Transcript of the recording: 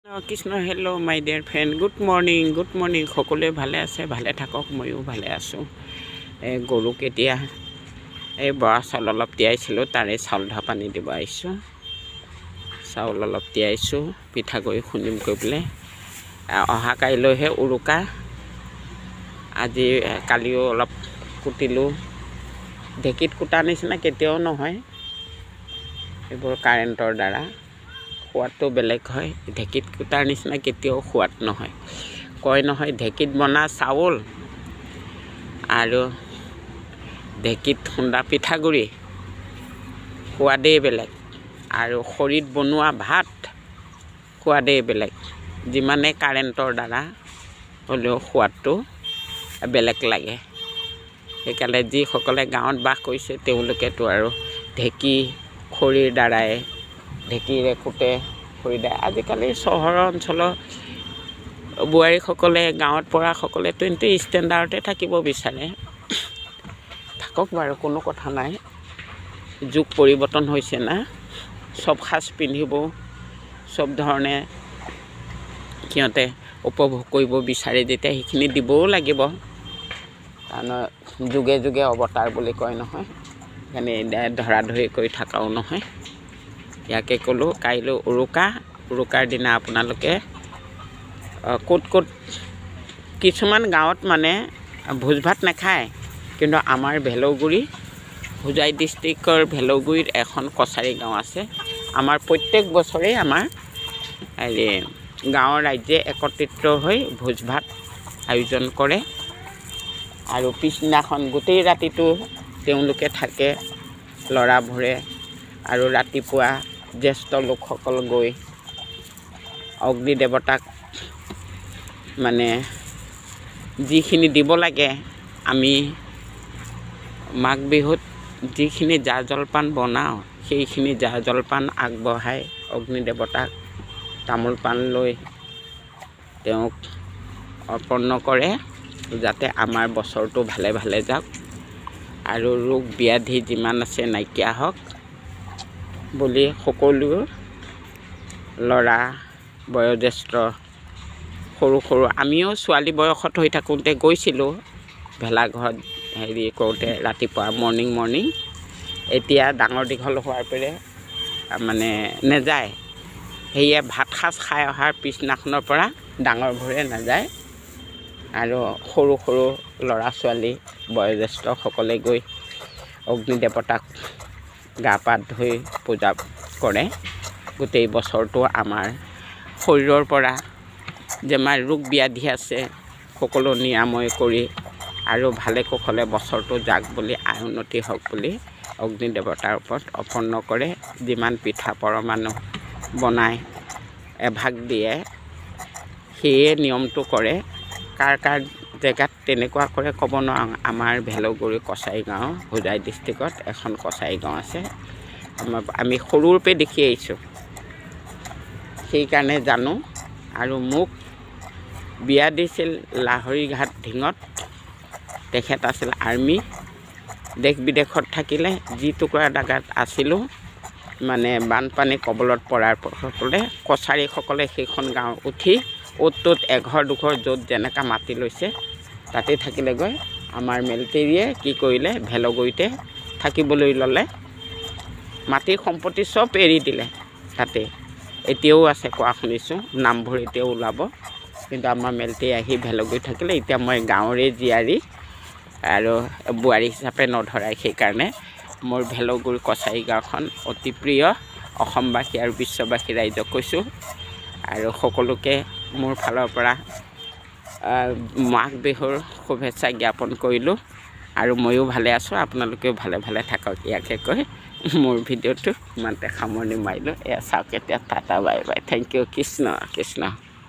Krishna hello' মাই dear friend good morning সকলোৱে ভালে আছে ভালে থাকক ময়ো ভালে আছোঁ গৰুক এতিয়া বৰা চাউল অলপ তিয়াইছিলোঁ তাৰে চাউল ধোৱা পানী দিব আহিছোঁ চাউল অলপ তিয়াইছোঁ পিঠাগুড়ি খুন্দিম কৰি পেলাই অহা কাইলৈহে উৰুকা আজি কালিও অলপ কুটিলোঁ ঢেঁকীত কুটাৰ নিচিনা কেতিয়াও নহয় এইবোৰ কাৰেণ্টৰ দ্বাৰা সোৱাদটো বেলেগ হয় ঢেঁকীত কুটাৰ নিচিনা কেতিয়াও সোৱাদ নহয় কয় নহয় ঢেঁকীত বনা চাউল আৰু ঢেঁকীত খুন্দা পিঠাগুড়ি সোৱাদেই বেলেগ আৰু খৰিত বনোৱা ভাত সোৱাদেই বেলেগ যিমানে কাৰেণ্টৰ দ্বাৰা হ'লেও সোৱাদটো বেলেগ লাগে সেইকাৰণে যিসকলে গাঁৱত বাস কৰিছে তেওঁলোকেতো আৰু ঢেঁকী খৰিৰ দ্বাৰাই ঢেঁকীৰে কুটে খৰি দিয়ে আজিকালি চহৰ অঞ্চলৰ বোৱাৰীসকলে গাঁৱত পৰাসকলে 20 ষ্টেণ্ডাৰ্ডতে থাকিব বিচাৰে থাকক বাৰু কোনো কথা নাই যুগ পৰিৱৰ্তন হৈছে না চব সাজ পিন্ধিব চব ধৰণে সিহঁতে উপভোগ কৰিব বিচাৰে যেতিয়া সেইখিনি দিবও লাগিব কাৰণ যুগে যুগে অৱতাৰ বুলি কয় নহয় সেইকাৰণে ধৰা ধৰি কৰি থকাও নহয় ইয়াকে ক'লোঁ কাইলৈ উৰুকাৰ দিনা আপোনালোকে ক'ত কিছুমান গাঁৱত মানে ভোজ ভাত নাখায় কিন্তু আমাৰ ভেলৌগুৰি হোজাই ডিষ্ট্ৰিক্টৰ ভেলৌগুৰিত এখন কছাৰী গাঁও আছে আমাৰ প্ৰত্যেক বছৰেই আমাৰ গাঁৱৰ ৰাইজে একত্ৰিত হৈ ভোজ ভাত আয়োজন কৰে আৰু পিছদিনাখন গোটেই ৰাতিটো তেওঁলোকে থাকে ল'ৰাবোৰে আৰু ৰাতিপুৱা জ্যেষ্ঠ লোকসকল গৈ অগ্নি দেৱতাক মানে যিখিনি দিব লাগে আমি মাঘ বিহুত যিখিনি জা জলপান বনাওঁ সেইখিনি জা জলপান আগবঢ়াই অগ্নি দেৱতাক তামোল পাণ লৈ তেওঁক অৰ্পণ কৰে যাতে আমাৰ বছৰটো ভালে ভালে যাওক আৰু ৰোগ ব্যাধি যিমান আছে নাইকিয়া হওক বুলি সকলো ল'ৰা বয়োজ্যেষ্ঠ সৰু আমিও ছোৱালী বয়সত হৈ থাকোঁতে গৈছিলোঁ ভেলাঘৰত কৰোঁতে ৰাতিপুৱা মৰ্ণিং এতিয়া ডাঙৰ দীঘল হোৱাৰ পৰা মানে নেযায় সেয়ে ভাত সাজ খাই অহাৰ পিছদিনাখনৰ পৰা ডাঙৰবোৰে নাযায় আৰু সৰু ল'ৰা ছোৱালী বয়োজ্যেষ্ঠসকলে গৈ অগ্নি দেৱতাক গা পা ধুই পূজা কৰে গোটেই বছৰটো আমাৰ শৰীৰৰ পৰা যিমান ৰোগ ব্যাধি আছে সকলো নিৰাময় কৰি আৰু ভালে কুশলে বছৰটো যাক বুলি আয় উন্নতি হওক বুলি অগ্নি দেৱতাৰ ওপৰত অৰ্পণ কৰে যিমান পিঠা পৰমাণু বনাই এভাগ দিয়ে সেয়ে নিয়মটো কৰে কাৰ জেগাত তেনেকুৱা কৰে ক'ব নোৱাৰোঁ আমাৰ ভেলৌগুৰি কছাৰী গাঁও হোজাই ডিষ্ট্ৰিক্টত এখন কছাৰী গাঁও আছে আমি সৰুৰ পৰা দেখি আহিছোঁ সেইকাৰণে জানো আৰু মোক বিয়া দিছিল লাহৰীঘাট ঢিঙত তেখেত আছিল আৰ্মি দেশ বিদেশত থাকিলে যি টুকুৰা জাগাত আছিলোঁ মানে বানপানী কবলত পৰাৰ সকলে কছাৰীসকলে সেইখন গাঁও উঠি অ'ত এঘৰ দুঘৰ য'ত যেনেকৈ মাটি লৈছে তাতে থাকিলেগৈ আমাৰ মিলিটেৰীয়ে কি কৰিলে ভেলৌগুৰিতে থাকিবলৈ ল'লে মাটিৰ সম্পত্তি চব এৰি দিলে তাতে এতিয়াও আছে কোৱা শুনিছোঁ নামবোৰ এতিয়াও ওলাব কিন্তু আমাৰ মিলিটেৰী আহি ভেলৌগুৰিত থাকিলে এতিয়া মই গাঁৱৰে জীয়াৰী আৰু বোৱাৰী হিচাপে নধৰাই সেইকাৰণে মোৰ ভেলৌগুৰি কছাৰী গাঁওখন অতি প্ৰিয় অসমবাসী আৰু বিশ্ববাসী ৰাইজক কৈছোঁ আৰু সকলোকে মোৰ ফালৰ পৰা মাঘ বিহুৰ শুভেচ্ছা জ্ঞাপন কৰিলোঁ আৰু ময়ো ভালে আছোঁ আপোনালোকেও ভালে ভালে থাকক ইয়াকে কৈ মোৰ ভিডিঅ'টো ইমানতে সামৰণি মাৰিলোঁ এয়া চাওক এতিয়া tata bye bye thank you Krishna